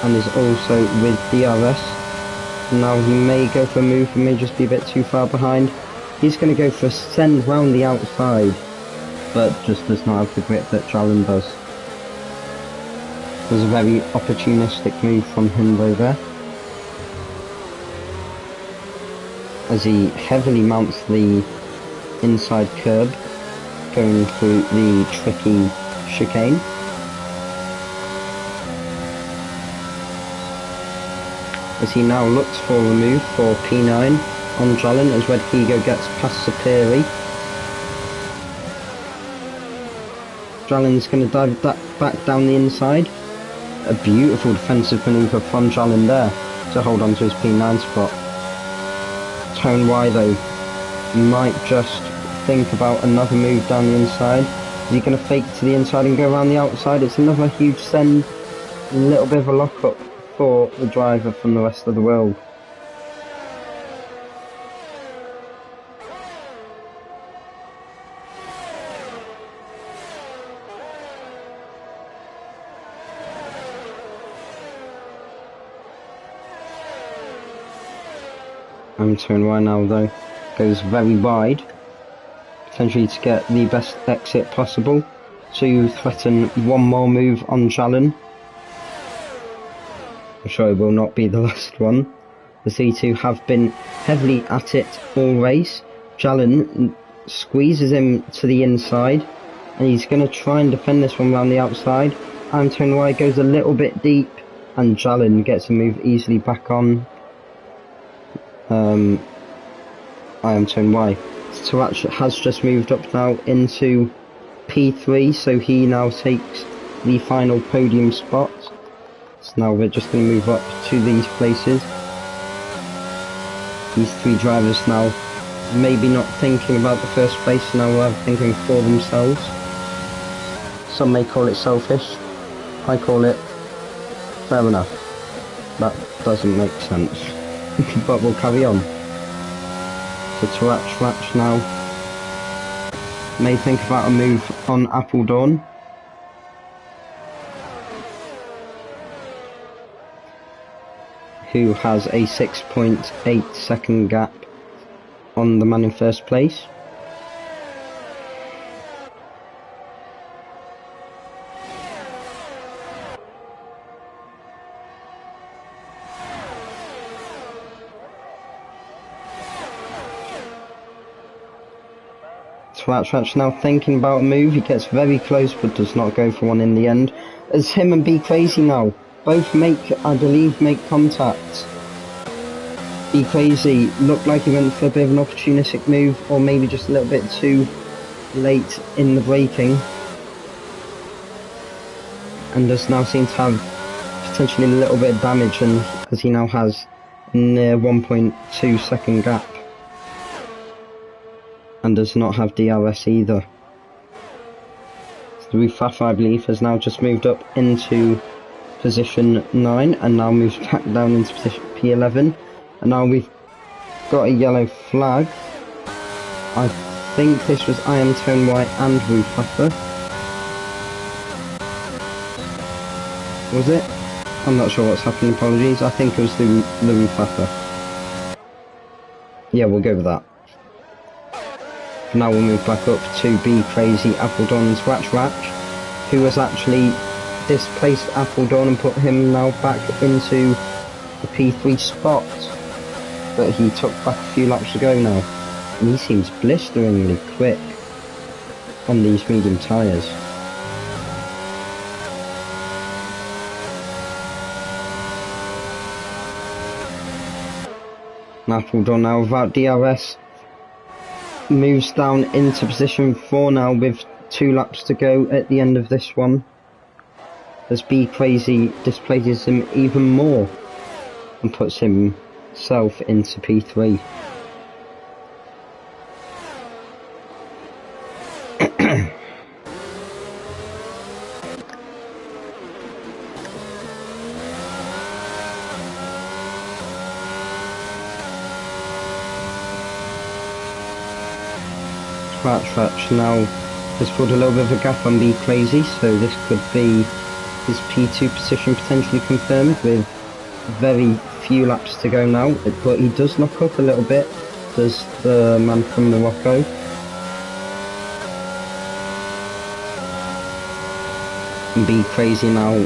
and is also with DRS. Now he may go for a move and may just be a bit too far behind. He's going to go for a send round the outside, but just does not have the grip that Jalen does. It was a very opportunistic move from him though there, as he heavily mounts the inside curb, going through the tricky chicane. As he now looks for a move for P9 on Jalen, as Red Kigo gets past Sapiri. Jalen's going to dive that back down the inside. A beautiful defensive manoeuvre from Jalen there to hold on to his P9 spot. Tone Y though might just think about another move down the inside. Is he going to fake to the inside and go around the outside? It's another huge send, a little bit of a lock-up for the driver from the rest of the world. Tone Y now though goes very wide, potentially to get the best exit possible, to threaten one more move on Jalen. I'm sure it will not be the last one. The C2 have been heavily at it all race. Jalen squeezes him to the inside, and he's going to try and defend this one around the outside. Tone Y goes a little bit deep, and Jalen gets a move easily back on. I Am Tone Y. Tarach has just moved up now into P3, so he now takes the final podium spot. So now we're just going to move up to these places. These three drivers now maybe not thinking about the first place, now are thinking for themselves. Some may call it selfish, I call it fair enough. That doesn't make sense, but we'll carry on. So Tarach now may think about a move on Appledorn. Who has a 6.8 second gap on the man in first place. Tarach now thinking about a move. He gets very close but does not go for one in the end. As him and Be Crazy now both I believe make contact. Be Crazy looked like he went for a bit of an opportunistic move, or maybe just a little bit too late in the braking, and does now seem to have potentially a little bit of damage, and as he now has near 1.2 second gap, and does not have DRS either. So Rufafa, I believe, has now just moved up into position 9 and now moves back down into position P11, and now we've got a yellow flag. I think this was I Am Tone Y and Rufafa. Was it? I'm not sure what's happening, apologies. I think it was the Rufafa. Yeah, we'll go with that. Now we'll move back up to Be Crazy, Appledorn and Tarach, who was actually displaced Appledorn and put him now back into the P3 spot that he took back a few laps ago now, and he seems blisteringly quick on these medium tyres. Appledon now without DRS moves down into position 4 now with 2 laps to go at the end of this one, as Be Crazy displaces him even more and puts himself into P3. Scratch now has put a little bit of a gap on Be Crazy, so this could be his P2 position potentially confirmed with very few laps to go now, but he does lock up a little bit, does the man from Morocco. And Be Crazy now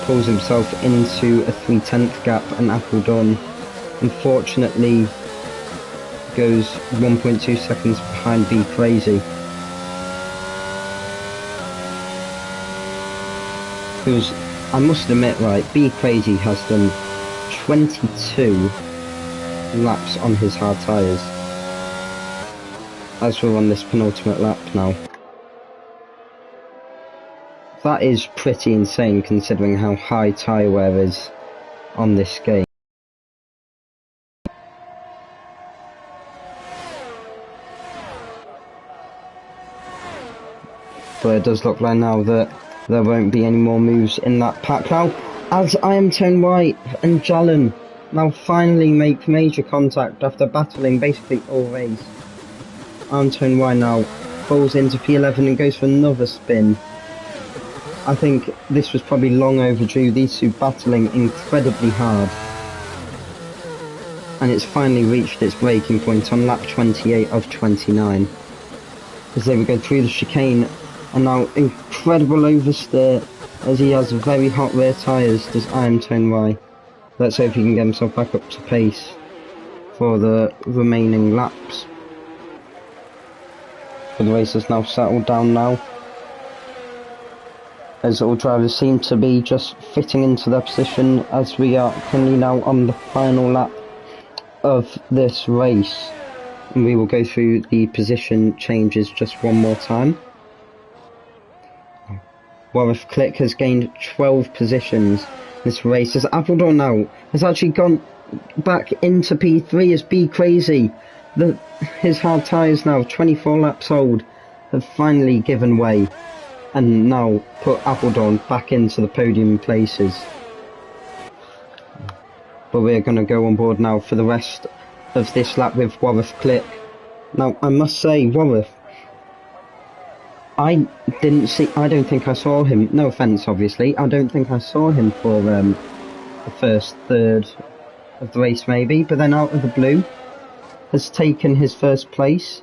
pulls himself into a 3/10 gap, and Appledon unfortunately goes 1.2 seconds behind Be Crazy. Because I must admit, right, Be Crazy has done 22 laps on his hard tyres, as we're on this penultimate lap now. That is pretty insane considering how high tyre wear is on this game. But it does look like now that there won't be any more moves in that pack now, as IamTone White and Jalen now finally make major contact after battling basically all race. IamTone White now falls into P11 and goes for another spin. I think this was probably long overdue, these two battling incredibly hard. And it's finally reached its breaking point on lap 28 of 29. As they would go through the chicane, and now incredible oversteer as he has very hot rear tyres, does IamTone White. Let's hope he can get himself back up to pace for the remaining laps. But the race has now settled down now, as all drivers seem to be just fitting into their position, as we are currently now on the final lap of this race. And we will go through the position changes just one more time. Wareth Click has gained 12 positions in this race, as Appledon now has actually gone back into P3 as Be Crazy. His hard tyres now, 24 laps old, have finally given way and now put Appledon back into the podium places. But we're going to go on board now for the rest of this lap with Wareth Click. Now, I must say, Wareth, I don't think I saw him, no offence obviously, I don't think I saw him for the first third of the race maybe, but then out of the blue has taken his first place,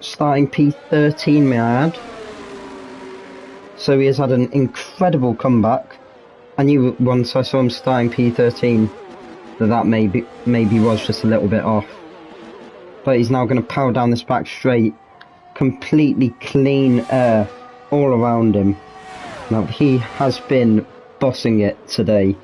starting P13 may I add. So he has had an incredible comeback. I knew once I saw him starting P13 that maybe was just a little bit off. But he's now going to power down this back straight. Completely clean air all around him. Now he has been bossing it today.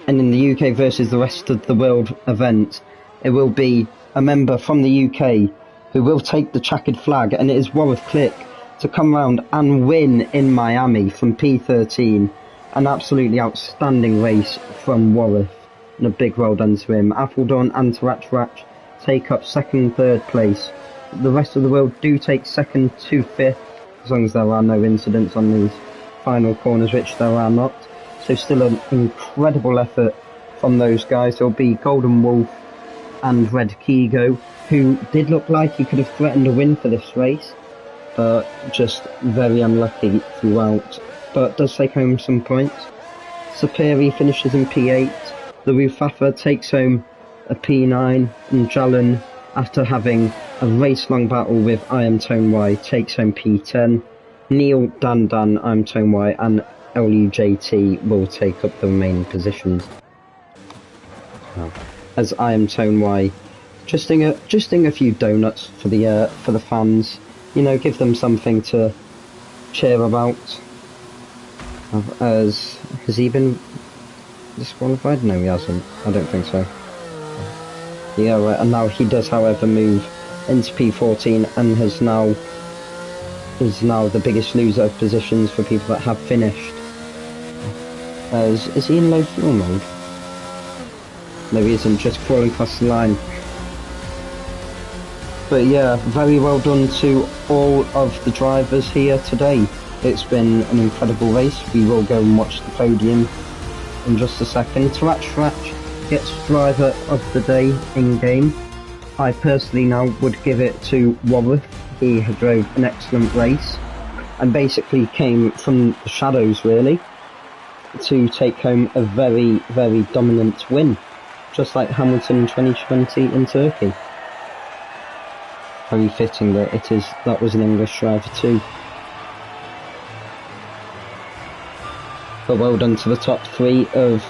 And in the UK versus the rest of the world event, it will be a member from the UK who will take the checkered flag, and it is Wareth Click to come round and win in Miami from P13. An absolutely outstanding race from Wareth, and a big well done to him. Appledon and Tarach take up second, third place. The rest of the world do take second to fifth, as long as there are no incidents on these final corners, which there are not. So still an incredible effort from those guys. There'll be Golden Wolf and Red Kigo, who did look like he could have threatened a win for this race, but just very unlucky throughout. But does take home some points. Sapiri finishes in P8. The Rufafa takes home a P9, and Jalen, after having a race-long battle with IamTone White, takes home P10. Neil, Dan, IamTone White, and LUJT will take up the remaining positions. As IamTone White, just doing a few donuts for the fans. You know, give them something to cheer about. As has he been disqualified? No, he hasn't. I don't think so. Yeah, right, and now he does, however, move into P14 and is now the biggest loser of positions for people that have finished. Is he in low fuel mode? No, he isn't, just crawling across the line. But yeah, very well done to all of the drivers here today. It's been an incredible race. We will go and watch the podium in just a second. Tarach gets driver of the day in game. I personally now would give it to Warwick. He drove an excellent race and basically came from the shadows really to take home a very, very dominant win, just like Hamilton in 2020 in Turkey. Very fitting that that was an English driver too. But well done to the top three of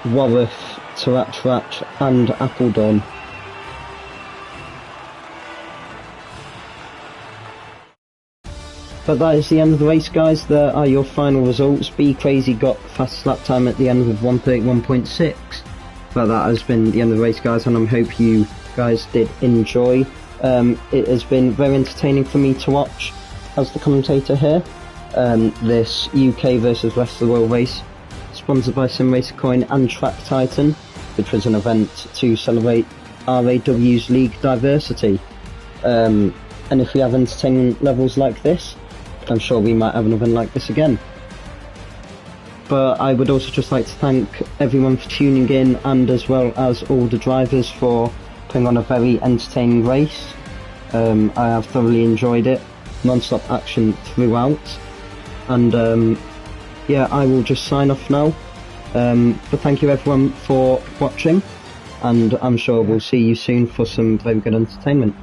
Warwick, Tarach and Appledorn. But that is the end of the race, guys. There are your final results. Be Crazy got fastest lap time at the end with 1:31.6. But that has been the end of the race, guys, and I hope you guys did enjoy. It has been very entertaining for me to watch as the commentator here. This UK versus rest of the world race, sponsored by SimRacerCoin and Track Titan, which was an event to celebrate RAW's league diversity. And if we have entertainment levels like this, I'm sure we might have another one like this again. But I would also just like to thank everyone for tuning in, and as well as all the drivers for putting on a very entertaining race. I have thoroughly enjoyed it, non-stop action throughout. And yeah, I will just sign off now. But thank you everyone for watching, and I'm sure we'll see you soon for some very good entertainment.